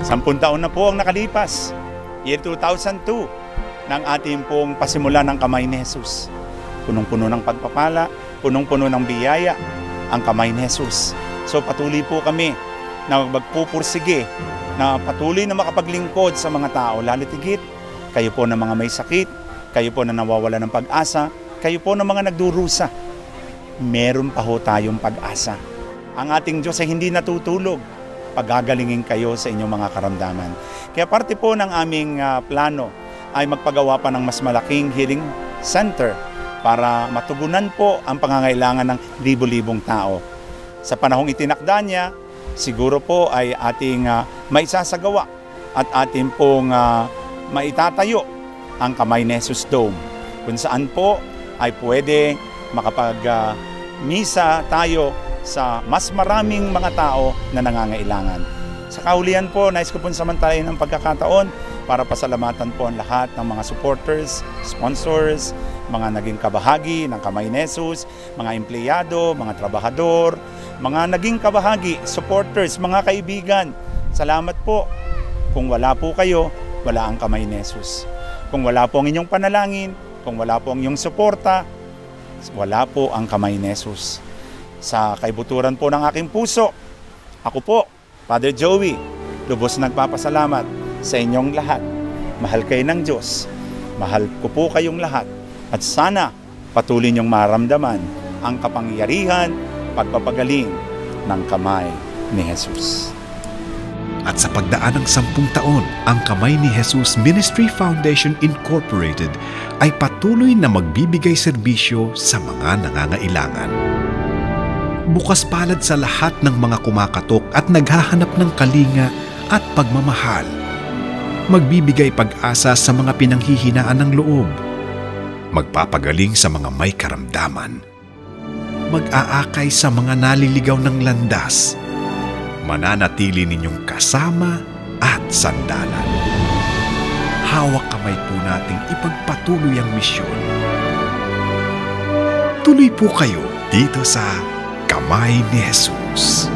10 taon na po ang nakalipas. Year 2002 ng ating pong pasimula ng kamay ni Jesus. Punong-puno ng pagpapala, punong-puno ng biyaya ang kamay ni Jesus. So patuloy po kami na magpupursige, na patuloy na makapaglingkod sa mga tao, lalo tigit kayo po na mga may sakit, kayo po na nawawala ng pag-asa, kayo po na mga nagdurusa. Meron pa ho tayong pag-asa. Ang ating Diyos ay hindi natutulog. Pagagalingin kayo sa inyong mga karamdaman. Kaya parte po ng aming plano ay magpagawa pa ng mas malaking healing center para matugunan po ang pangangailangan ng libo-libong tao. Sa panahong itinakda niya, siguro po ay ating maisasagawa at ating pong maitatayo ang Kamay ni Jesus Dome, kung saan po ay pwede makapag-misa tayo sa mas maraming mga tao na nangangailangan. Sa kaulian po, nais ko pong samantalahin ang pagkakataon para pasalamatan po ang lahat ng mga supporters, sponsors, mga naging kabahagi ng Kamay ni Jesus, mga empleyado, mga trabahador, mga naging kabahagi, supporters, mga kaibigan. Salamat po. Kung wala po kayo, wala ang Kamay ni Jesus. Kung wala po ang inyong panalangin, kung wala po ang inyong suporta, wala po ang Kamay ni Jesus. Sa kaibuturan po ng aking puso, ako po, Father Joey, lubos nagpapasalamat sa inyong lahat. Mahal kayo ng Diyos. Mahal ko po kayong lahat. At sana patuloy niyong maramdaman ang kapangyarihan, pagpapagaling ng Kamay ni Jesus. At sa pagdaan ng 10 taon, ang Kamay ni Jesus Ministry Foundation Incorporated ay patuloy na magbibigay serbisyo sa mga nangangailangan. Bukas palad sa lahat ng mga kumakatok at naghahanap ng kalinga at pagmamahal. Magbibigay pag-asa sa mga pinanghihinaan ng loob. Magpapagaling sa mga may karamdaman. Mag-aakay sa mga naliligaw ng landas. Mananatili ninyong kasama at sandalan. Hawak kamay po nating ipagpatuloy ang misyon. Tuloy po kayo dito sa Kamay ni Jesus.